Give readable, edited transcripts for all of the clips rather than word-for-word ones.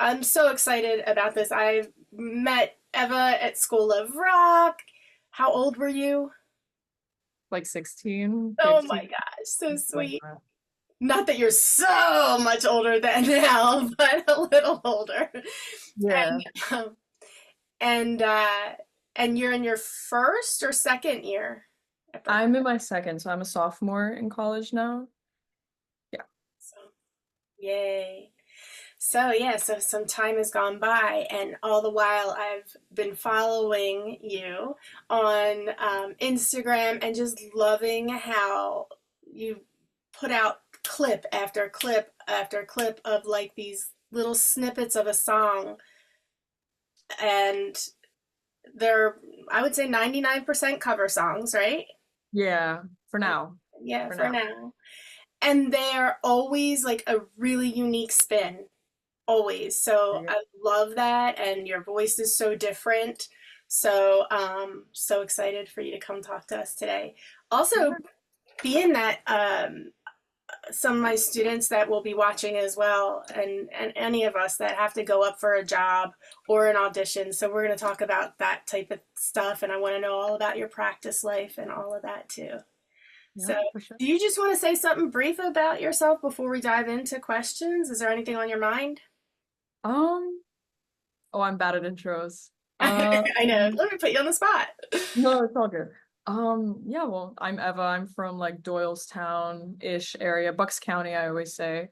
I'm so excited about this. I met Eva at School of Rock. How old were you? Like 16, Oh my 15, gosh, so like sweet. that. Not that you're so much older than now, but a little older. Yeah, And um, and uh, and you're in your first or second year at Berklee. I'm in my second, so I'm a sophomore in college now. Yeah. So, yay. So yeah, so some time has gone by, and all the while I've been following you on Instagram and just loving how you put out clip after clip after clip of like these little snippets of a song, and they're, I would say, 99% cover songs, right? Yeah, for now. Yeah, For for now. now. And they're always like a really unique spin. Always. So Yeah. I love that, and your voice is so different. So so excited for you to come talk to us today. Also, being that some of my students that will be watching as well, and any of us that have to go up for a job or an audition. So we're going to talk about that type of stuff, and I want to know all about your practice life and all of that too. Yeah, So, for sure. do you just want to say something brief about yourself before we dive into questions? Is there anything on your mind? Um, oh, I'm bad at intros. I know. Let me put you on the spot. No, it's all good. Yeah, well, I'm Eva. I'm from like Doylestown-ish area, Bucks County, I always say.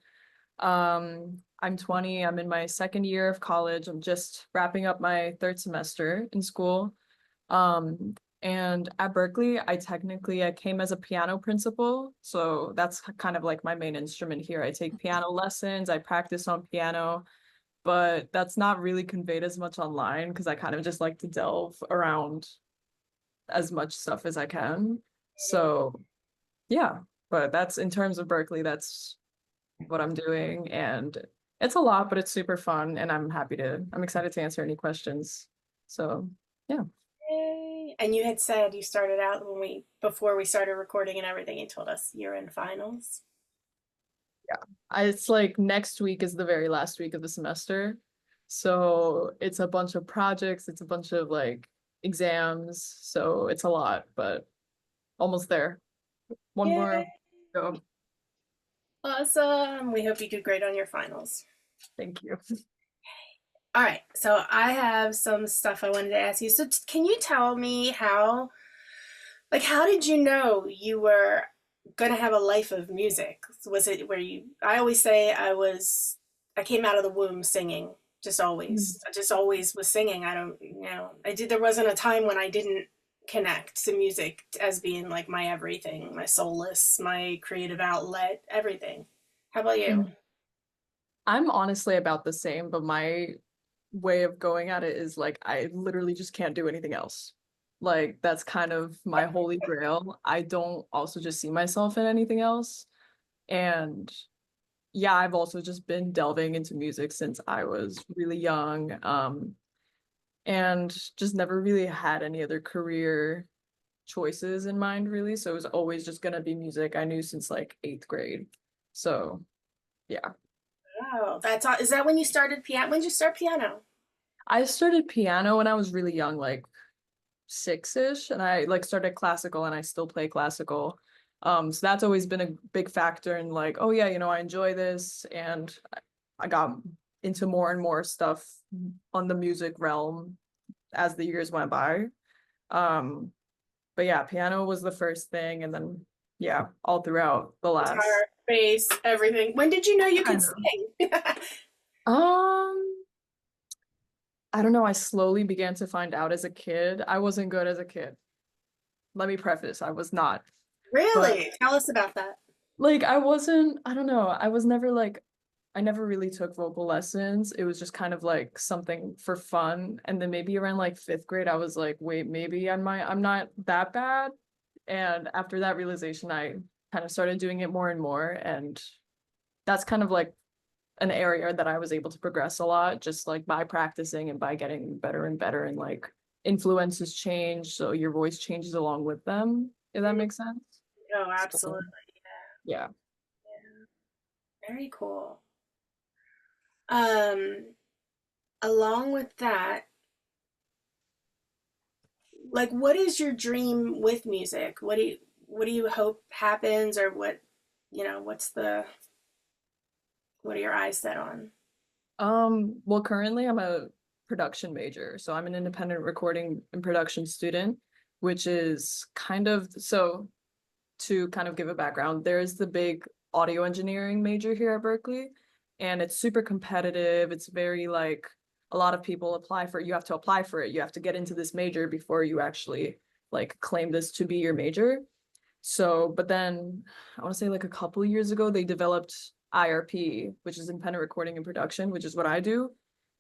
I'm 20. I'm in my second year of college. I'm just wrapping up my third semester in school. And at Berklee, I came as a piano principal, so that's kind of like my main instrument here. I take piano lessons, I practice on piano, but that's not really conveyed as much online because I kind of just like to delve around as much stuff as I can. So yeah, but that's in terms of Berklee, that's what I'm doing, and it's a lot, but it's super fun, and I'm excited to answer any questions. So yeah. Yay. And you had said you started out before we started recording and everything, you told us you're in finals. It's like next week is the very last week of the semester. So it's a bunch of projects, it's a bunch of like exams. So it's a lot, but almost there. One more Yay. go. Awesome. We hope you do great on your finals. Thank you. All right. So I have some stuff I wanted to ask you. So can you tell me how did you know you were going to have a life of music? Was it where I always say I came out of the womb singing, just always. I just always was singing. I don't, there wasn't a time when I didn't connect to music as being like my everything, my solace, my creative outlet, everything. How about you? Mhm. I'm honestly about the same, but my way of going at it is like I literally just can't do anything else. Like that's kind of my holy grail. I don't also just see myself in anything else. And yeah, I've also just been delving into music since I was really young. And just never really had any other career choices in mind, really. So it was always just gonna be music. I knew since like eighth grade. So yeah. Oh, is that when you started piano? When did you start piano? I started piano when I was really young, like six-ish, and I like started classical and I still play classical. So that's always been a big factor in like, oh yeah, I enjoy this, and I got into more and more stuff on the music realm as the years went by. Um, but yeah, piano was the first thing, and then yeah, all throughout the last Guitar, bass, everything. When did you know you could kind of. sing? Um, I don't know, I slowly began to find out as a kid. I wasn't good as a kid. Let me preface, I was not. But Really? Tell us about that. like I wasn't, I don't know, I was never like I never really took vocal lessons. It was just kind of like something for fun. And then maybe around like fifth grade, I was like, wait, maybe I'm not that bad. And after that realization, I kind of started doing it more and more. And that's kind of like an area that I was able to progress a lot, just like by practicing and by getting better and better. And like influences change, so your voice changes along with them, if that makes sense. Oh, So absolutely. yeah. Yeah. Very cool. Um, along with that, like what is your dream with music? What do you hope happens, or what's the what are your eyes set on? Well, currently I'm a production major, so I'm an independent recording and production student, which is kind of so to kind of give a background, there's the big audio engineering major here at Berklee, and it's super competitive. It's very like a lot of people apply for it. You have to apply for it. You have to get into this major before you actually like claim this to be your major. So, but then I want to say like a couple of years ago, they developed IRP, which is independent recording and production, which is what I do.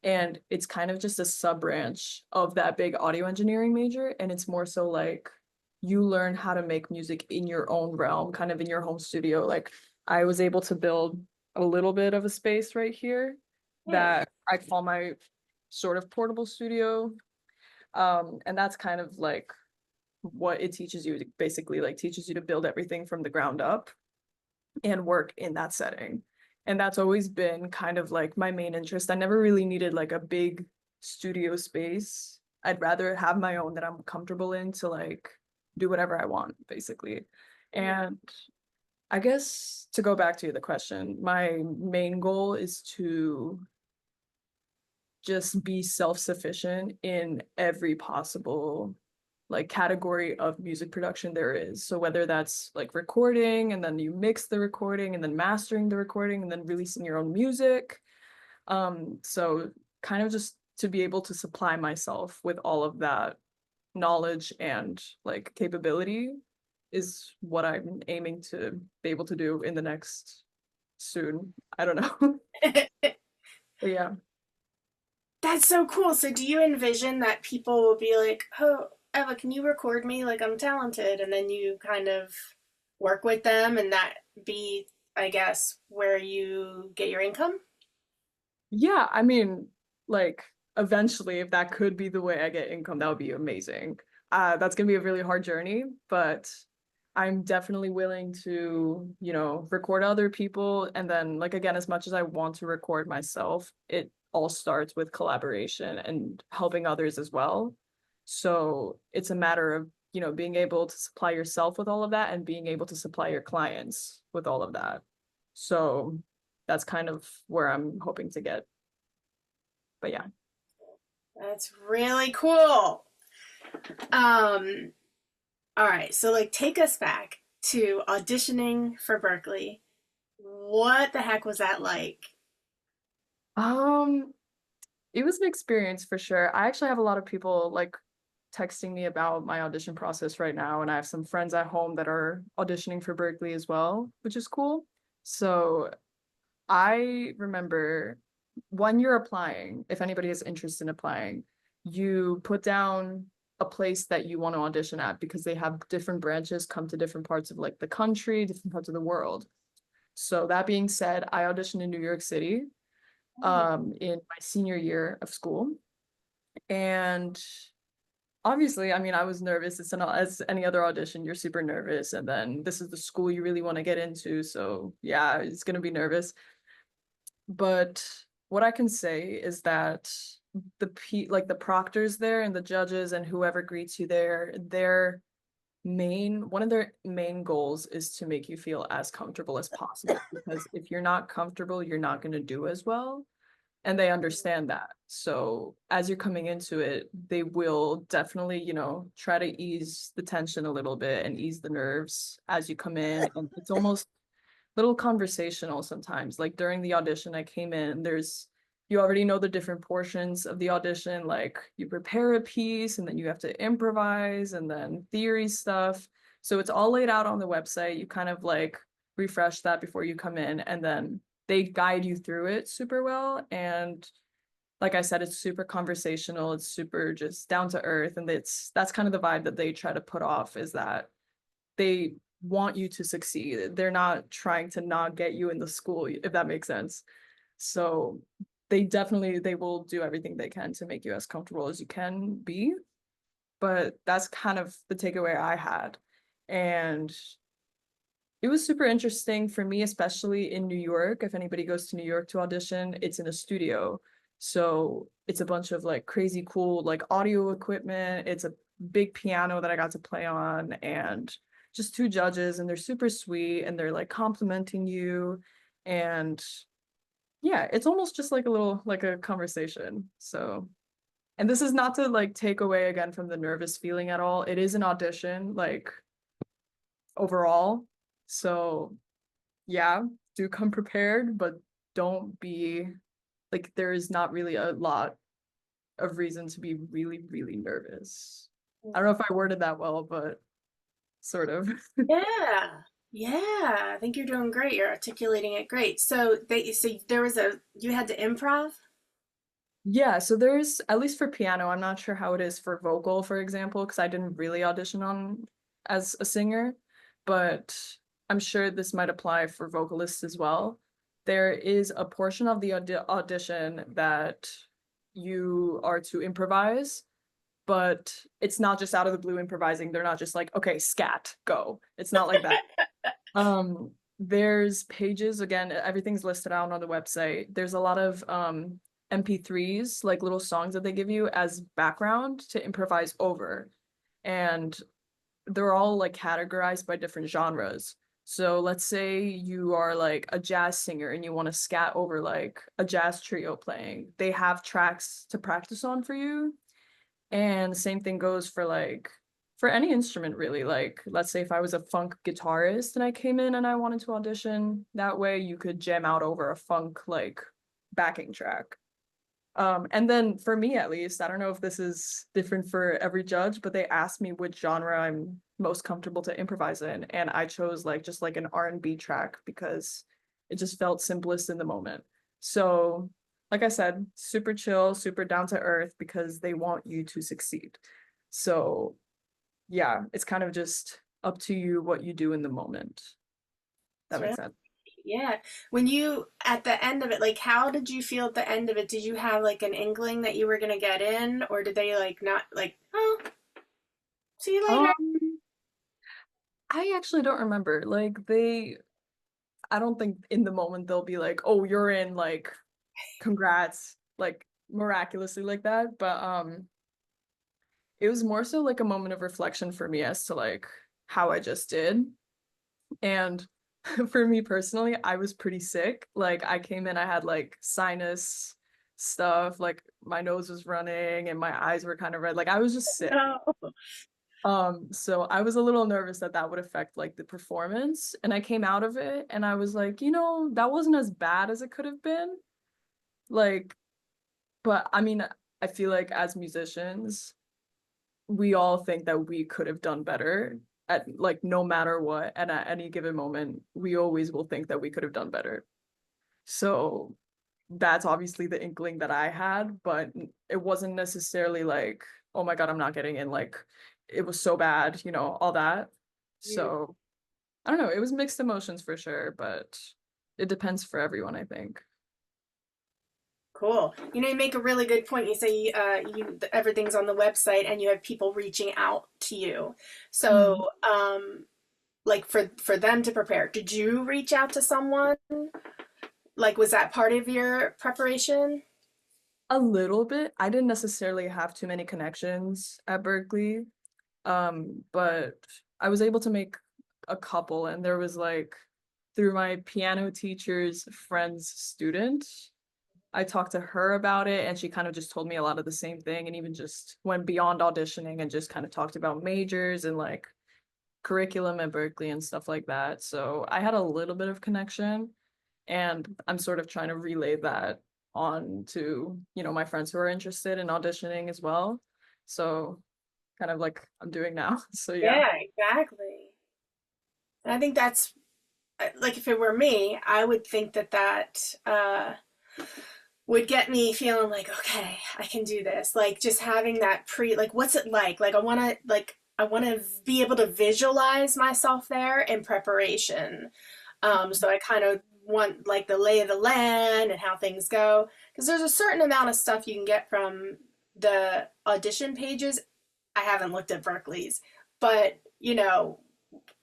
And it's kind of just a sub branch of that big audio engineering major. And it's more so like you learn how to make music in your own realm, kind of in your home studio. Like I was able to build a little bit of a space right here Hmm. that I call my sort of portable studio. And that's kind of like what it teaches you to basically like teaches you to build everything from the ground up and work in that setting. And that's always been kind of like my main interest. I never really needed like a big studio space. I'd rather have my own that I'm comfortable in to like do whatever I want, basically. Yeah. And I guess to go back to the question, my main goal is to just be self-sufficient in every possible like category of music production there is. So whether that's like recording and then you mix the recording and then mastering the recording and then releasing your own music. So kind of just to be able to supply myself with all of that knowledge and like capability is what I'm aiming to be able to do in the next soon. I don't know. But yeah. That's so cool. So do you envision that people will be like, "Oh, Eva, can you record me? Like I'm talented," and then you kind of work with them, and that be, I guess, where you get your income? Yeah, I mean, like eventually, if that could be the way I get income, that would be amazing. That's gonna be a really hard journey, but I'm definitely willing to, record other people. And then, like, again, as much as I want to record myself, it all starts with collaboration and helping others as well. So it's a matter of, being able to supply yourself with all of that and being able to supply your clients with all of that. So that's kind of where I'm hoping to get. But yeah. That's really cool. Um, all right, so like take us back to auditioning for Berklee. What the heck was that like? Um, it was an experience for sure. I actually have a lot of people like texting me about my audition process right now, and I have some friends at home that are auditioning for Berklee as well, which is cool. So I remember when you're applying, if anybody is interested in applying, you put down a place that you want to audition at because they have different branches come to different parts of like the country, different parts of the world. So that being said, I auditioned in New York City in my senior year of school. And obviously, I mean, I was nervous. It's as any other audition, you're super nervous. And then this is the school you really want to get into. So yeah, it's gonna be nervous. But what I can say is that like the proctors there and the judges and whoever greets you there, one of their main goals is to make you feel as comfortable as possible. Because if you're not comfortable, you're not going to do as well. And they understand that. So as you're coming into it, they will definitely, try to ease the tension a little bit and ease the nerves as you come in. And it's almost little conversational sometimes. Like during the audition, I came in, you already know the different portions of the audition, like you prepare a piece and then you have to improvise and then theory stuff. So it's all laid out on the website. You kind of like refresh that before you come in, and then they guide you through it super well. And like I said, it's super conversational, it's super just down to earth. And that's kind of the vibe that they try to put off, is that they want you to succeed. They're not trying to not get you in the school, if that makes sense. So they will do everything they can to make you as comfortable as you can be. But that's kind of the takeaway I had. And it was super interesting for me, especially in New York. If anybody goes to New York to audition, it's in a studio. So it's a bunch of like crazy cool like audio equipment. It's a big piano that I got to play on, and just two judges, and they're super sweet, and they're like complimenting you. And yeah, it's almost just like a little like a conversation. So, and this is not to like take away again from the nervous feeling at all. It is an audition, like overall. So yeah, do come prepared, but don't be like there is not really a lot of reason to be really, really nervous. I don't know if I worded that well, but sort of. Yeah. Yeah. I think you're doing great. You're articulating it great. So there was a you had to improv? Yeah, so there's at least for piano, I'm not sure how it is for vocal, for example, because I didn't really audition on as a singer, but I'm sure this might apply for vocalists as well. There is a portion of the audition that you are to improvise, but it's not just out of the blue improvising. They're not just like, okay, scat, go. It's not like that. There's pages, again, everything's listed out on the website. There's a lot of MP3s, like little songs that they give you as background to improvise over. And they're all like categorized by different genres. So let's say you are like a jazz singer and you want to scat over like a jazz trio playing. They have tracks to practice on for you. And the same thing goes for like for any instrument really. Like let's say if I was a funk guitarist and I came in and I wanted to audition, that way you could jam out over a funk like backing track. And then for me at least, I don't know if this is different for every judge, but they asked me which genre I'm most comfortable to improvise in, and I chose like just like an R&B track because it just felt simplest in the moment. So, like I said, super chill, super down to earth because they want you to succeed. So, yeah, it's kind of just up to you what you do in the moment. That It's makes really, sense. yeah. When you at the end of it, like how did you feel at the end of it? Did you have like an inkling that you were gonna get in, or did they like not like, oh, see you later? Um, I actually don't remember. Like I don't think in the moment they'll be like, "Oh, you're in, like, congrats," like miraculously like that. But it was more so like a moment of reflection for me as to like how I just did. And for me personally, I was pretty sick. Like I came in, I had like sinus stuff, like my nose was running and my eyes were kind of red. Like I was just sick. No. So I was a little nervous that that would affect like the performance. And I came out of it and I was like, that wasn't as bad as it could have been. Like, but I mean, I feel like as musicians, we all think that we could have done better at like no matter what. And at any given moment, we always will think that we could have done better. So that's obviously the inkling that I had, but it wasn't necessarily like, oh my God, I'm not getting in. Like it was so bad, all that. Mm, So I don't know. It was mixed emotions for sure, but it depends for everyone, I think. cool. You make a really good point. You say everything's on the website and you have people reaching out to you. So, Mm. like for them to prepare, did you reach out to someone? Like, was that part of your preparation? A little bit. I didn't necessarily have too many connections at Berklee, but I was able to make a couple, and there was like through my piano teacher's friend's student. I talked to her about it, and she kind of just told me a lot of the same thing, and even just went beyond auditioning and just kind of talked about majors and like curriculum at Berklee and stuff like that. So I had a little bit of connection, and I'm sort of trying to relay that on to, my friends who are interested in auditioning as well. So kind of like I'm doing now. So yeah. Yeah, exactly. And I think that's like if it were me, I would think that would get me feeling like, okay, I can do this. Like just having that like what's it like? I want to be able to visualize myself there in preparation. So I kind of want like the lay of the land and how things go because there's a certain amount of stuff you can get from the audition pages. I haven't looked at Berklee's, but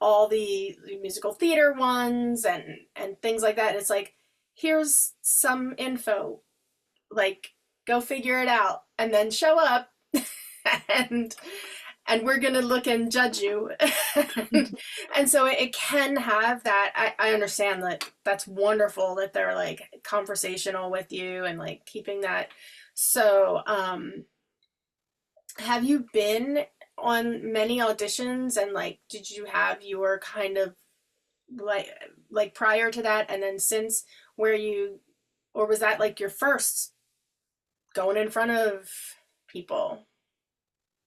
all the musical theater ones and things like that. It's like here's some info, like go figure it out, and then show up and we're gonna look and judge you. And so it can have that. I understand that that's wonderful that they're like conversational with you and like keeping that. So have you been on many auditions, and like did you have your kind of like prior to that and then since, where you, or was that like your first going in front of people?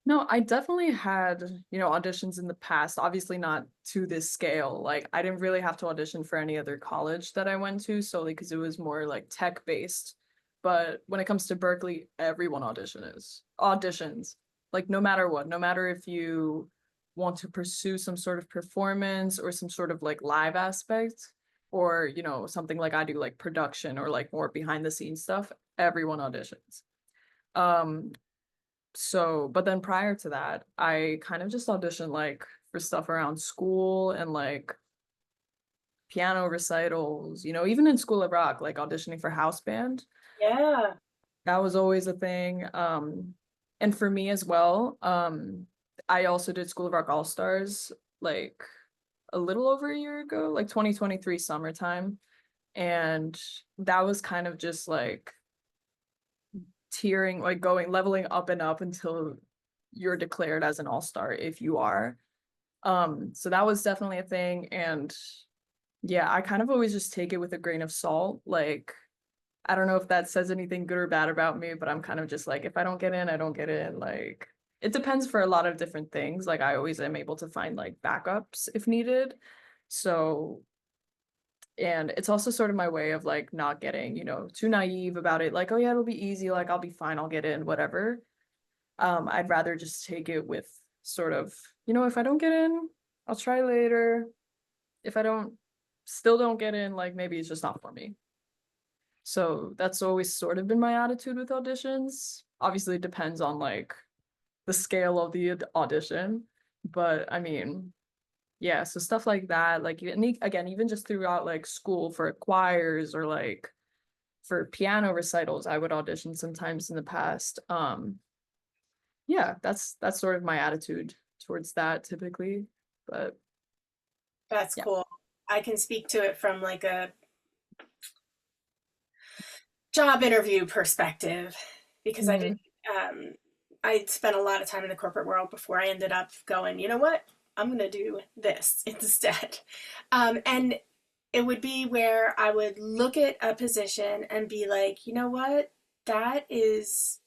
No, I definitely had, auditions in the past, obviously not to this scale. Like, I didn't really have to audition for any other college that I went to solely because it was more like tech based. But when it comes to Berklee, everyone auditions. Like, no matter what, no matter if you want to pursue some sort of performance or some sort of like live aspect, or, something like I do, like production or like more behind the scenes stuff, everyone auditions. Um, but then prior to that, I kind of just auditioned like for stuff around school and like piano recitals, even in School of Rock, like auditioning for house band. Yeah. That was always a thing. And for me as well, I also did School of Rock All Stars like a little over a year ago, like 2023 summertime. And that was kind of just like tiering, like going leveling up and up until you're declared as an all-star if you are. So that was definitely a thing. And yeah, I kind of always just take it with a grain of salt. Like, I don't know if that says anything good or bad about me, but I'm kind of just like, if I don't get in, I don't get in. Like, it depends for a lot of different things. Like, I always am able to find like backups if needed. So, and it's also sort of my way of like not getting, too naive about it. Like, oh yeah, it'll be easy. Like, I'll be fine. I'll get in, whatever. I'd rather just take it with sort of, if I don't get in, I'll try later. If I still don't get in, like maybe it's just not for me. So that's always sort of been my attitude with auditions. Obviously, it depends on like the scale of the audition, but I mean, yeah, so stuff like that, like again, even just throughout like school for choirs or like for piano recitals, I would audition sometimes in the past. Yeah, that's sort of my attitude towards that typically. But That's yeah. cool. I can speak to it from like a job interview perspective because Mhm. I spent a lot of time in the corporate world before I ended up going, you know what? I'm going to do this instead. And it would be where I would look at a position and be like, you know what? That is,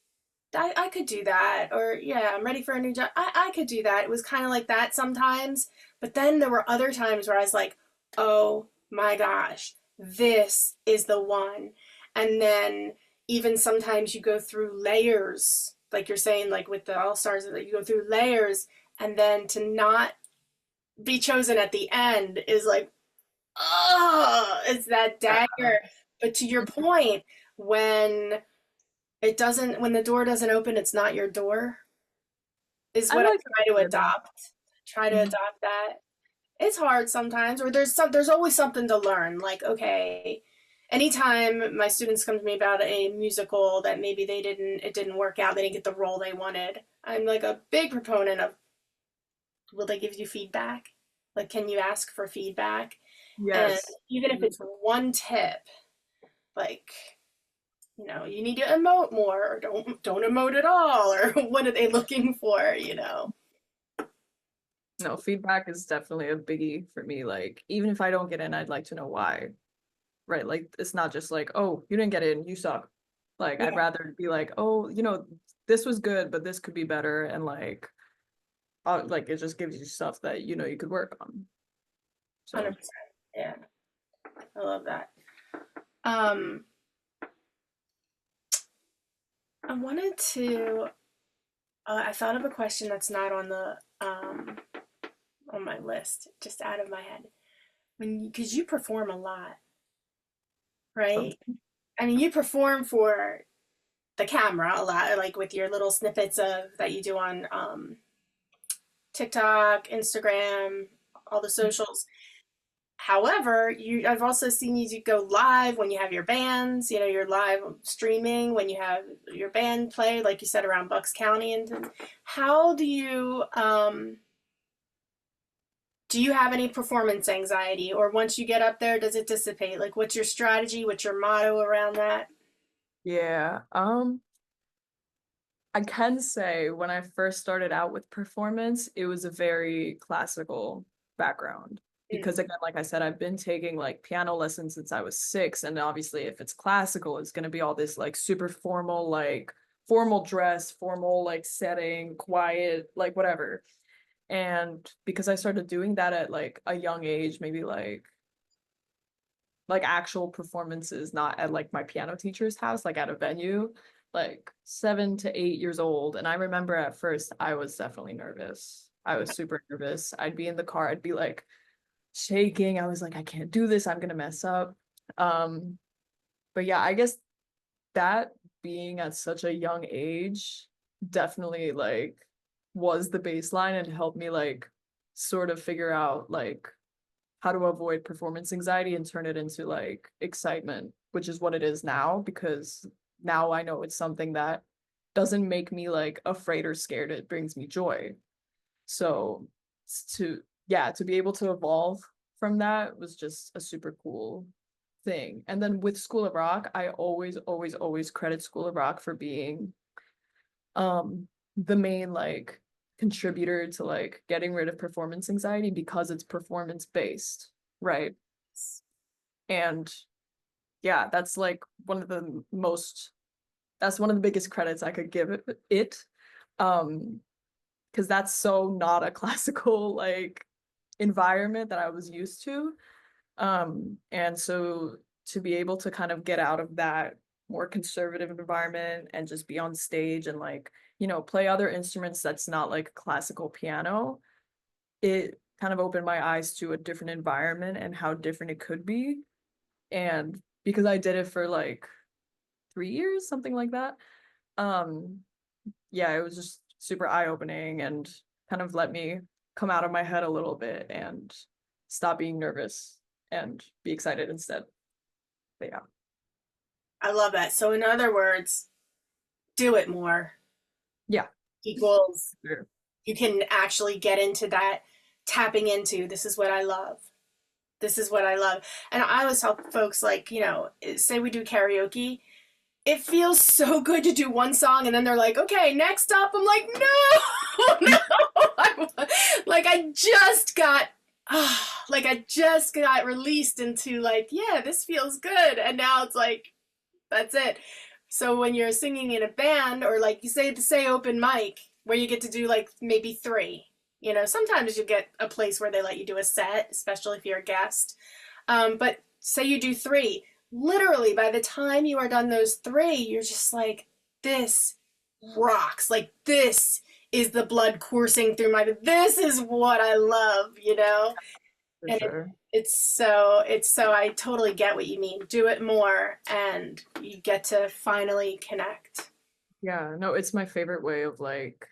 I could do that. Or, yeah, I'm ready for a new job. I could do that. It was kind of like that sometimes. But then there were other times where I was like, oh my gosh, this is the one. And then even sometimes you go through layers, like you're saying, like with the All Stars, that you go through layers, and then to not be chosen at the end is like, oh, it's that dagger. But to your point, when when the door doesn't open, it's not your door, is I what I like try to that wording. adopt. Try to Mhm. adopt that. It's hard sometimes, or there's always something to learn. Like, okay, anytime my students come to me about a musical that maybe it didn't work out, they didn't get the role they wanted, I'm like a big proponent of, will they give you feedback? Like, can you ask for feedback? And Yes. even if it's one tip, like, you need to emote more, or don't emote at all, or what are they looking for? No, feedback is definitely a biggie for me. Like, even if I don't get in, I'd like to know why. Right? Like, it's not just like, oh, you didn't get in, you suck. Like, I'd Yeah, rather be like, oh, this was good, but this could be better, and like it just gives you stuff that you could work on. So 100%. Yeah, I love that. Um, I wanted to. I thought of a question that's not on my list, just out of my head. Because you perform a lot, some right? I mean, you perform for the camera a lot, like with your little snippets of that you do on TikTok, Instagram, all the socials. However, I've also seen you go live when you have your bands, you're live streaming when you have your band play, like you said, around Bucks County. And how do you have any performance anxiety, or once you get up there, does it dissipate? Like, what's your strategy? What's your motto around that? Yeah. I can say when I first started out with performance, it was a very classical background. Mm. Because again, like I said, I've been taking like piano lessons since I was 6. And obviously, if it's classical, it's going to be all this like super formal, like formal dress, formal like setting, quiet, like whatever. And because I started doing that at like a young age, maybe like actual performances, not at like my piano teacher's house, like at a venue, like 7 to 8 years old. And I remember at first I was definitely nervous. I was super nervous. I'd be in the car, I'd be like shaking. I was like, I can't do this. I'm gonna mess up. Um, but yeah, I guess that being at such a young age definitely like was the baseline and helped me like sort of figure out like how to avoid performance anxiety and turn it into like excitement, which is what it is now, because now I know it's something that doesn't make me like afraid or scared. It brings me joy. So yeah, to be able to evolve from that was just a super cool thing. And then with School of Rock, I always, always, always credit School of Rock for being um the main like contributor to like getting rid of performance anxiety because it's performance based, right? And yeah, that's like one of the biggest credits I could give it. Um because that's so not a classical like environment that I was used to. And so to be able to kind of get out of that more conservative environment and just be on stage and like, play other instruments that's not like classical piano, it kind of opened my eyes to a different environment and how different it could be. And because I did it for like 3 years, something like that, um, yeah, it was just super eye-opening and kind of let me come out of my head a little bit and stop being nervous and be excited instead. But yeah. I love that. So, in other words, do it more Yeah. equals Sure. you can actually get into that, tapping into this is what I love. This is what I love. And I always tell folks, like, say we do karaoke, it feels so good to do one song and then they're like, okay, next up. I'm like, no, no. Like I just got, like I just got released into like, yeah, this feels good. And now it's like, that's it. So when you're singing in a band or like you say open mic where you get to do like maybe three, sometimes you get a place where they let you do a set, especially if you're a guest. But say you do three, literally by the time you are done those three, you're just like, this rocks. Like this is the blood coursing through this is what I love. For And sure. it's so I totally get what you mean. Do it more and you get to finally connect. Yeah, no, it's my favorite way of like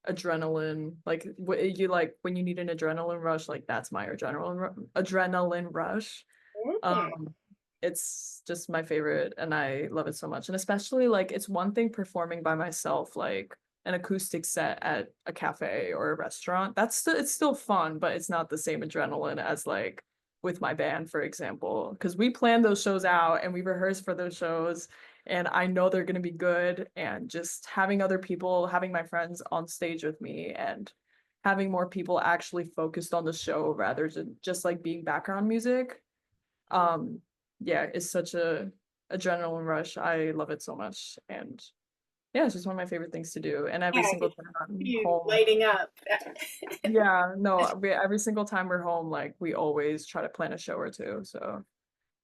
adrenaline. Like what you like when you need an adrenaline rush, like that's my adrenaline rush. Mhm. Um, it's just my favorite and I love it so much. And especially like it's one thing performing by myself, like an acoustic set at a cafe or a restaurant. It's still fun, but it's not the same adrenaline as like with my band, for example, because we plan those shows out and we rehearse for those shows and I know they're going to be good. And just having other people, having my friends on stage with me and having more people actually focused on the show rather than just like being background music, um yeah, it's such a adrenaline rush. I love it so much. And yeah, it's just one of my favorite things to do. And Yeah, every I single could time see I'm you home, lighting up. yeah, no, every single time we're home, like we always try to plan a show or two. So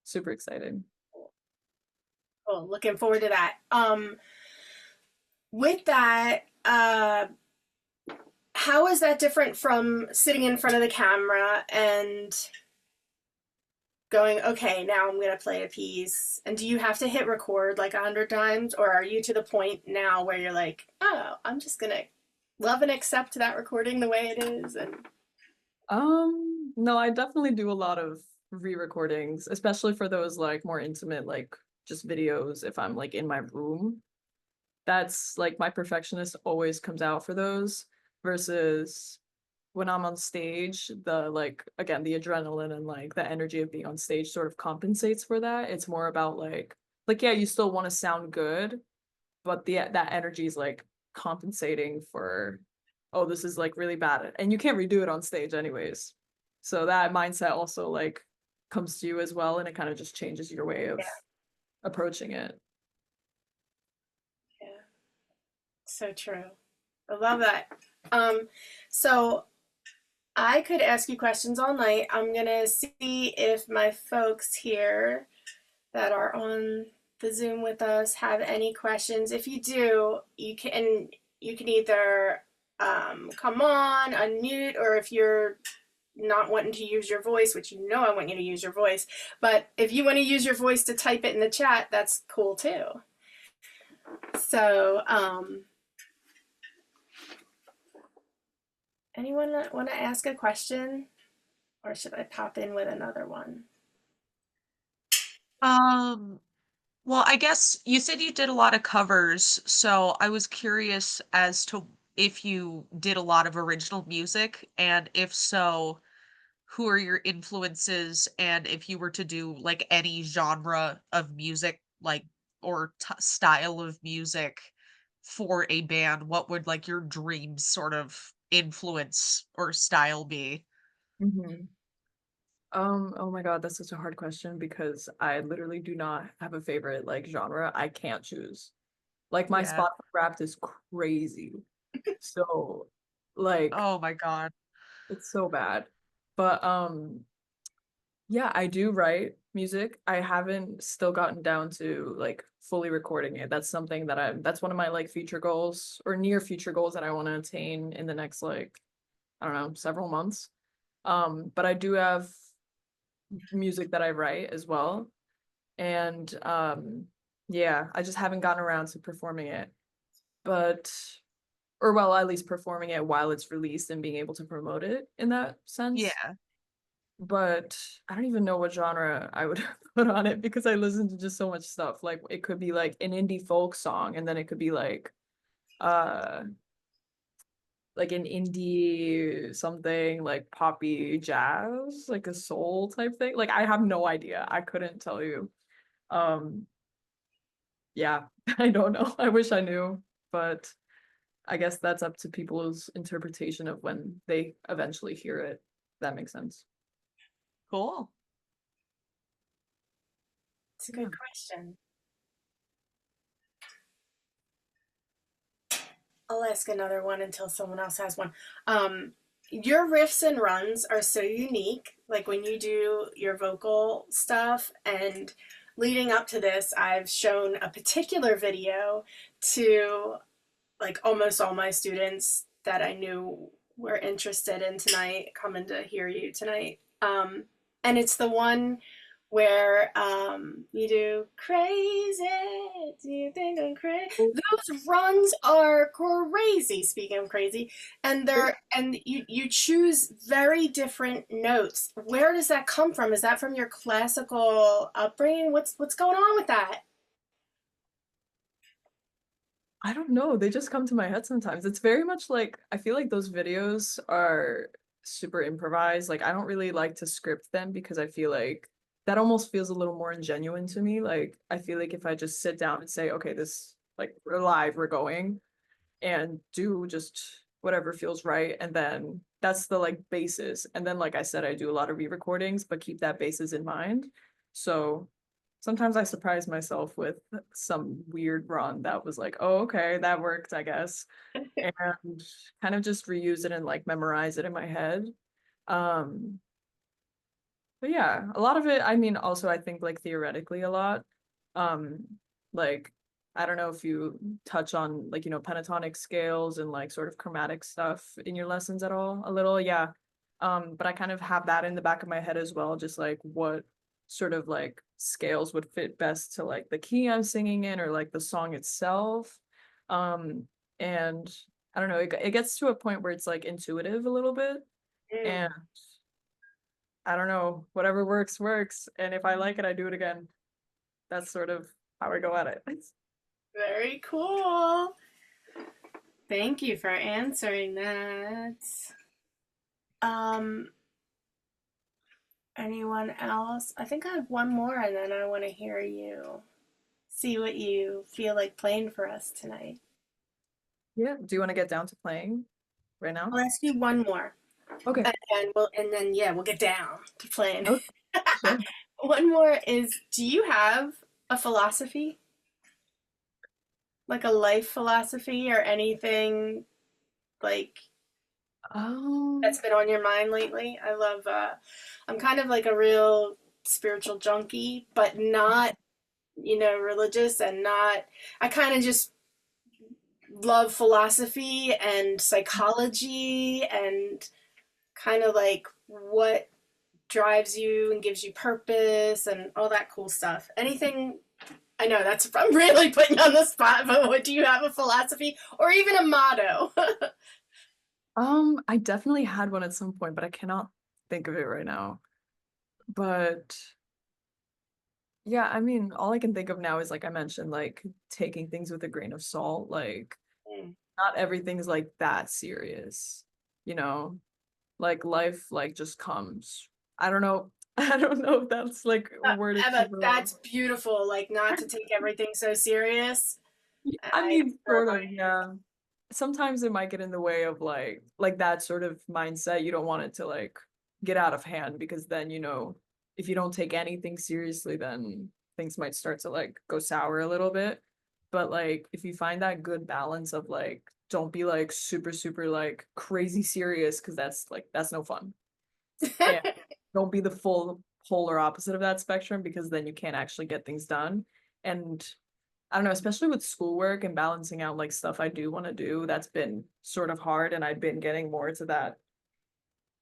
super exciting. Cool. Looking forward to that. With that, how is that different from sitting in front of the camera and going, okay, now I'm going to play a piece? And do you have to hit record like 100 times, or are you to the point now where you're like, oh, I'm just going to love and accept that recording the way it is? And No, I definitely do a lot of re-recordings, especially for those like more intimate, like just videos if I'm like in my room. That's like my perfectionist always comes out for those versus when I'm on stage, the like again, the adrenaline and like the energy of being on stage sort of compensates for that. It's more about like yeah, you still want to sound good, but the that energy is like compensating for oh, this is like really bad. And you can't redo it on stage anyways. So that mindset also like comes to you as well and it kind of just changes your way of Yeah, approaching it. yeah, so true. I love that. Um, so I could ask you questions all night. I'm gonna see if my folks here that are on the Zoom with us have any questions. If you do, you can either come on, unmute, or if you're not wanting to use your voice, which you know I want you to use your voice, but if you want to use your voice to type it in the chat, that's cool too. So, anyone want to ask a question, or should I pop in with another one? Um, well, I guess you said you did a lot of covers, so I was curious as to if you did a lot of original music, and if so, who are your influences, and if you were to do like any genre of music, like or style of music for a band, what would like your dream sort of influence or style be? Mhm. Oh my God, that's such a hard question because I literally do not have a favorite like genre. I can't choose. Like my Yeah. Spotify Wrapped is crazy. So like Oh my God. it's so bad. But yeah, I do write music. I haven't still gotten down to like fully recording it. That's something that that's one of my like future goals or near future goals that I want to attain in the next like I don't know, several months. But I do have music that I write as well. And yeah, I just haven't gotten around to performing it. But or well, at least performing it while it's released and being able to promote it in that sense. Yeah. But I don't even know what genre I would put on it because I listen to just so much stuff. Like it could be like an indie folk song, and then it could be uh like an indie something like poppy jazz, like a soul type thing. Like I have no idea. I couldn't tell you. Um yeah, I don't know. I wish I knew, but I guess that's up to people's interpretation of when they eventually hear it. That makes sense. Cool. It's a Yeah. good question. I'll ask another one until someone else has one. Your riffs and runs are so unique. Like when you do your vocal stuff, and leading up to this, I've shown a particular video to like almost all my students that I knew were interested in tonight, coming to hear you tonight. And it's the one where you do crazy. Do you think I'm crazy? Those runs are crazy. Speaking of crazy, and you choose very different notes. Where does that come from? Is that from your classical upbringing? What's going on with that? I don't know. They just come to my head sometimes. It's very much like I feel like those videos are super improvised. Like I don't really like to script them because I feel like that almost feels a little more ingenuine to me. Like I feel like if I just sit down and say, okay, this like we're live, we're going, and do just whatever feels right, and then that's the like basis. And then like I said, I do a lot of re-recordings, but keep that basis in mind. So sometimes I surprise myself with some weird run that was like, oh, okay, that worked, I guess. And kind of just reuse it and like memorize it in my head. Um, but yeah, a lot of it, I mean, also I think like theoretically a lot. Um, like I don't know if you touch on like, pentatonic scales and like sort of chromatic stuff in your lessons at all, a little, yeah. But I kind of have that in the back of my head as well, just like what sort of like scales would fit best to like the key I'm singing in or like the song itself. Um, and I don't know, it gets to a point where it's like intuitive a little bit. Mm. And I don't know, whatever works, works. And if I like it, I do it again. That's sort of how I go at it. Very cool. Thank you for answering that. Um, anyone else? I think I have one more and then I want to hear you. See what you feel like playing for us tonight. Yeah. Do you want to get down to playing right now? I'll ask you one more. Okay. And then we'll get down to playing. Okay. Sure. One more is, do you have a philosophy? Like a life philosophy or anything like that's Um, been on your mind lately? I'm kind of like a real spiritual junkie, but not, religious and not, I kind of just love philosophy and psychology and kind of like what drives you and gives you purpose and all that cool stuff. Anything, I know I'm really putting you on the spot, but what do you have a philosophy or even a motto? I definitely had one at some point, but I cannot think of it right now. But yeah, I mean, all I can think of now is like I mentioned, like taking things with a grain of salt. Like not everything's like that serious, you know? Like life like just comes. I don't know. I don't know if that's like worded Emma, super well. that's beautiful. Like not to take everything so serious. I I mean, prefer sort my of, yeah. Sometimes it might get in the way of like that sort of mindset. You don't want it to like get out of hand because then, if you don't take anything seriously, then things might start to like go sour a little bit. But like if you find that good balance of like don't be like super, super like crazy serious because that's no fun. And don't be the full polar opposite of that spectrum because then you can't actually get things done. And I don't know, especially with schoolwork and balancing out like stuff I do want to do, that's been sort of hard. And I've been getting more to that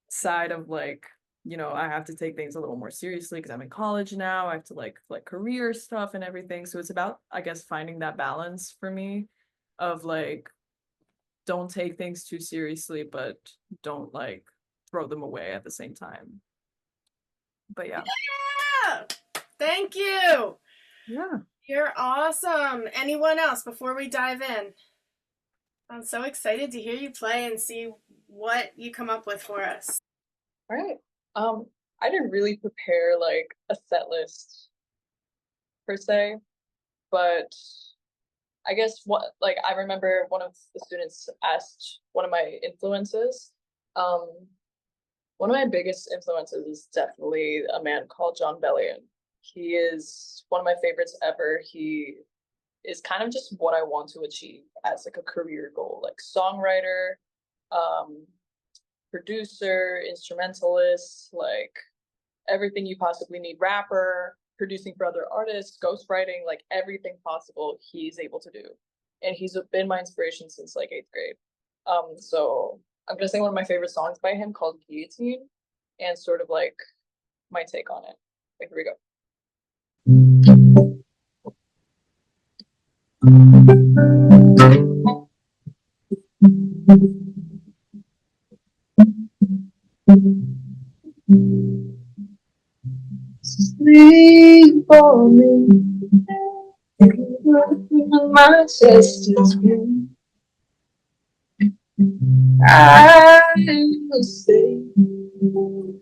side of like, I have to take things a little more seriously because I'm in college now. I have to like career stuff and everything. So it's about, I guess, finding that balance for me of like, don't take things too seriously, but don't like throw them away at the same time. But yeah. Yeah. Thank you. Yeah. You're awesome. Anyone else before we dive in? I'm so excited to hear you play and see what you come up with for us. All right. I didn't really prepare like a set list per se, but I guess what like I remember one of the students asked one of my influences. Um, One of my biggest influences is definitely a man called John Bellion. He is one of my favorites ever. He is kind of just what I want to achieve as like a career goal, like songwriter, um, producer, instrumentalist, like everything you possibly need, rapper, producing for other artists, ghostwriting, like everything possible he's able to do. And he's been my inspiration since like 8th grade. So I'm gonna sing one of my favorite songs by him called Guillotine and sort of like my take on it. Okay, here we go. Sleep on me, my chest is green. I will stay.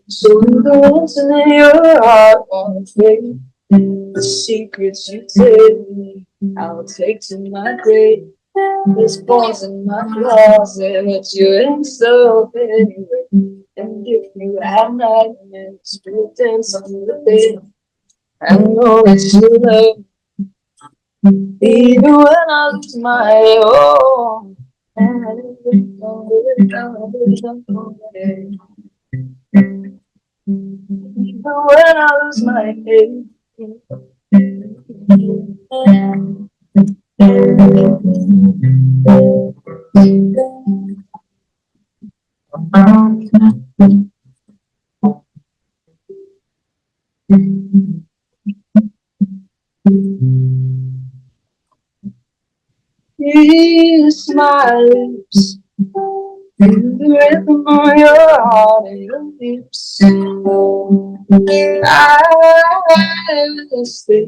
So the ones in your heart won't fade. The secrets you tell me, I'll take to my grave. There's balls in my closet, but you ain't so anyway. And if you have nightmares, we'll dance on the bed. I know it's you love, even when I lose my own. And I even when I lose my head. Kiss my lips, Feel the rhythm of your heart and your lips. I will stay.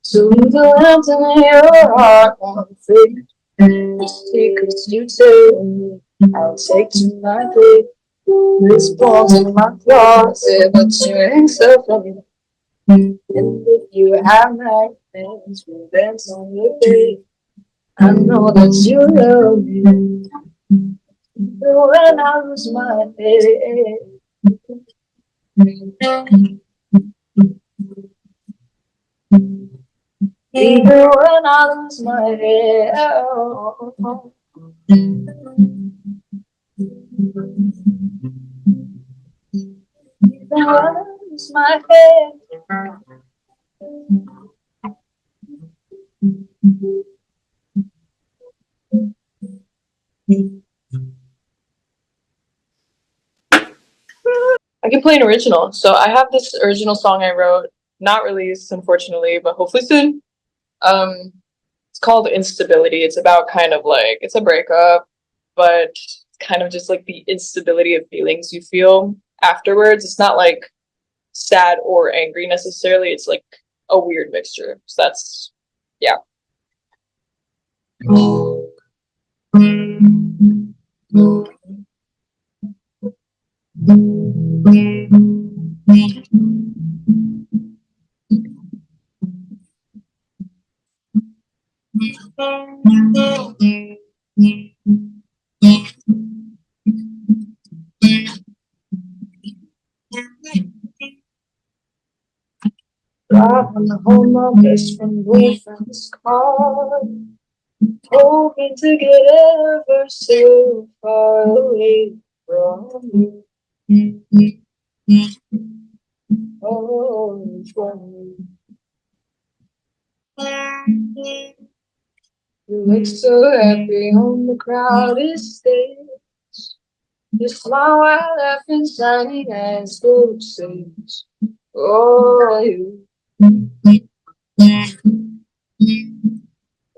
So the hands in your heart won't fade. The secrets you tell me, I'll take to my grave. This bones in my closet, but you ain't so funny. And if you have nightmares, we'll dance on your bed. I know that you love me. When I lose my head, even when I lose my head, oh, even when I lose my head. I can play an original. So I have this original song I wrote, not released, unfortunately, but hopefully soon. Um, it's called Instability. It's about kind of like it's a breakup, but it's kind of just like the instability of feelings you feel afterwards. It's not like sad or angry necessarily. It's like a weird mixture. So that's yeah. Driving home my best friend boyfriend's car, hoping to get ever so far away from you. Oh, from you. You look so happy on the crowded stage. You smile while laughing, shining as gold says, oh, you,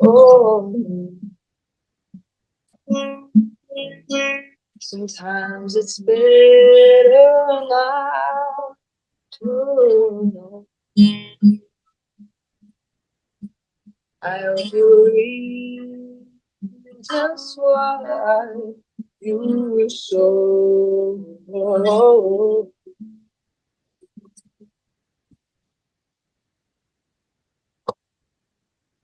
oh, you. Sometimes it's better now to know. I hope you read just why you were so.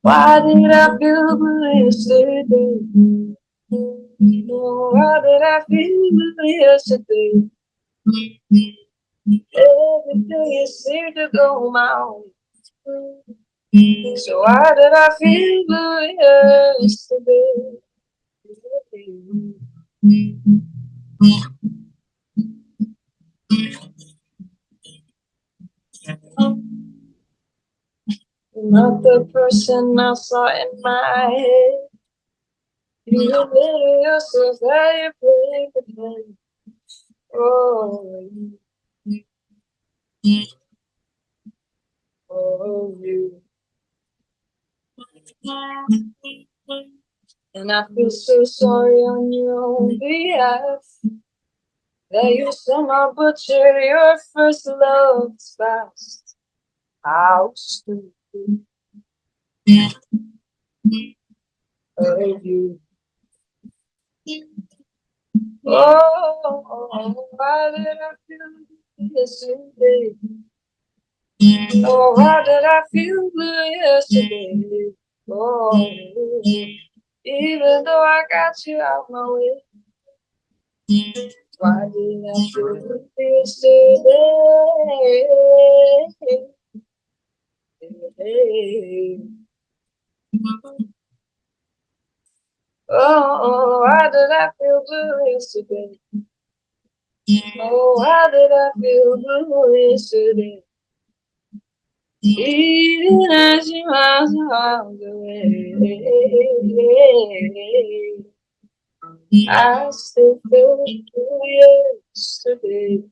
Why did I feel blue yesterday? Oh, why did I feel blue yesterday? Every day it seemed to go my way. So why did I feel blue yesterday? Not the person I saw in my head. You admitted yourself that you played pretend. Oh, oh, you. And I feel so sorry on your own behalf that you somehow butchered your first love's fast. How stupid of you. Oh, why did I feel yesterday? Oh, why did I feel blue yesterday? Oh, even though I got you out my way, why did I feel blue yesterday? Oh, why did I feel blue yesterday? Oh, why did I feel blue yesterday? Even as you miles and miles away, I still feel blue yesterday.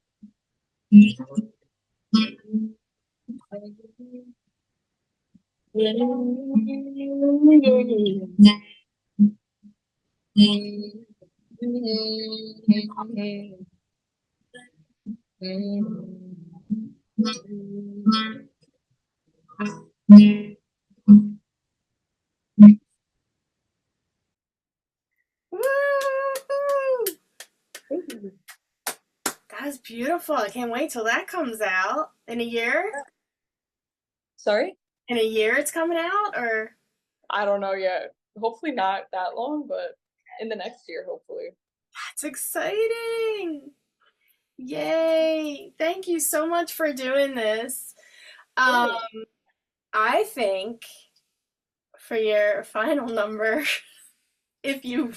Woo! That's beautiful. I can't wait till that comes out. In a year? Sorry? In a year it's coming out, or? I don't know yet. Hopefully not that long, but in the next year, hopefully. That's exciting. Yay. Thank you so much for doing this. Um, I think for your final number, if you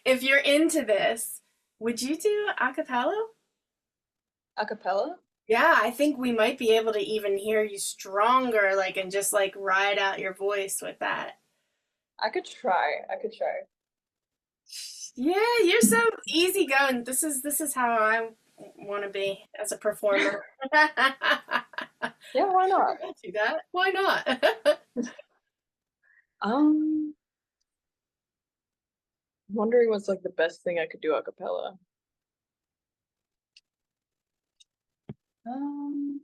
if you're into this, would you do a cappella? A cappella? Yeah, I think we might be able to even hear you stronger, like, and just like ride out your voice with that. I could try. I could try. Yeah, you're so easygoing. This is how I want to be as a performer. Yeah, why not? I'll do that. Why not? Um, wondering what's like the best thing I could do a cappella. Um,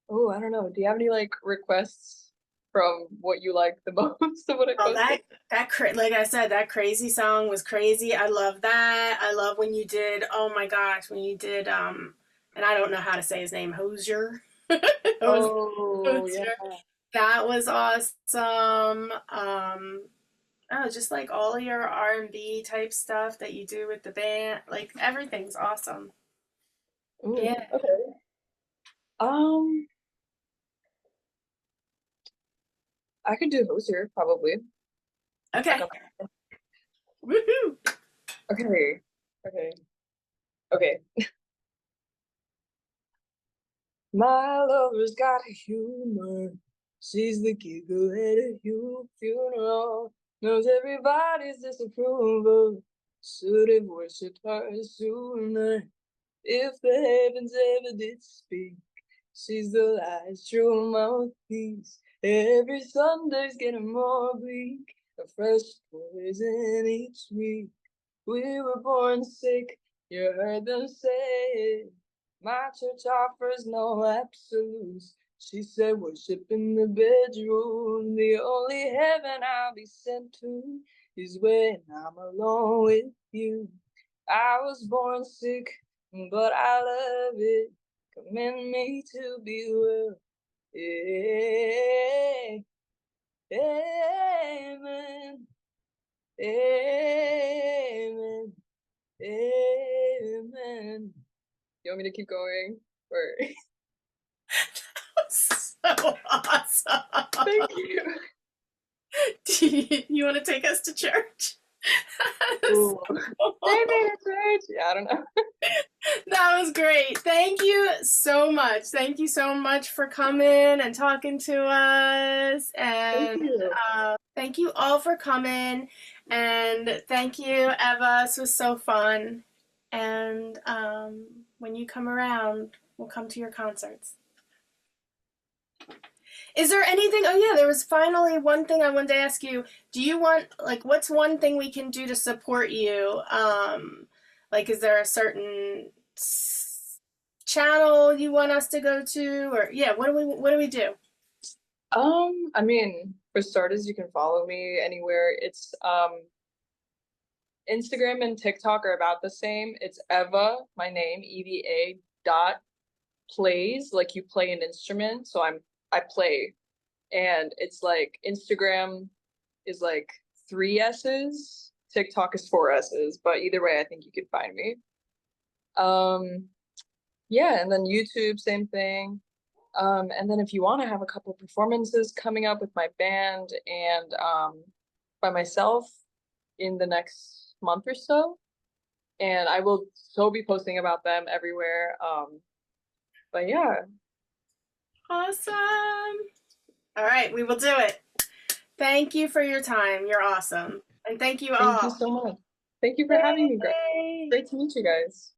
oh, I don't know. Do you have any like requests from what you like the most of what I Oh, posted? like I said, that crazy song was crazy. I love that. I love when you did. Oh my gosh, when you did. And I don't know how to say his name. Hosier. Oh, yeah. Hosier. That was awesome. Oh, just like all of your R&B type stuff that you do with the band, like everything's awesome. Ooh, Yeah. okay. Um, I could do Hosier probably. Okay. Okay. Woohoo. Okay. Okay. Okay. My lover's got humor. She's the giggle at a funeral. Knows everybody's disapproval. Should have worshipped her sooner. If the heavens ever did speak, she's the last true mouthpiece. Every Sunday's getting more bleak. A fresh poison each week. We were born sick, you heard them say it. My church offers no absolutes. She said, worship in the bedroom. The only heaven I'll be sent to is when I'm alone with you. I was born sick, but I love it. Commend me to be well. Yeah, amen, amen, amen. You want me to keep going? Or So awesome. thank you. Do you want to take us to church? Ooh. Maybe a church. Yeah, I don't know. That was great. Thank you so much. Thank you so much for coming and talking to us. Thank And you. thank you all for coming. And thank you, Eva. This was so fun. And when you come around, we'll come to your concerts. Is there anything? Oh, yeah, there was finally one thing I wanted to ask you. Do you want, like, what's one thing we can do to support you? Like, is there a certain channel you want us to go to, or yeah, what do we do? I mean, for starters, you can follow me anywhere. It's Instagram and TikTok are about the same. It's Eva, my name, EVA dot plays, like you play an instrument. So I play. And it's like Instagram is like 3 S's, TikTok is 4 S's, but either way, I think you could find me. Yeah, and then YouTube, same thing. And then if you want to have a couple of performances coming up with my band and by myself in the next month or so, and I will so be posting about them everywhere. But yeah, Awesome. All right, we will do it. Thank you for your time. You're awesome. And thank you thank you all. so much. Thank you for having me. Yay. Great to meet you guys.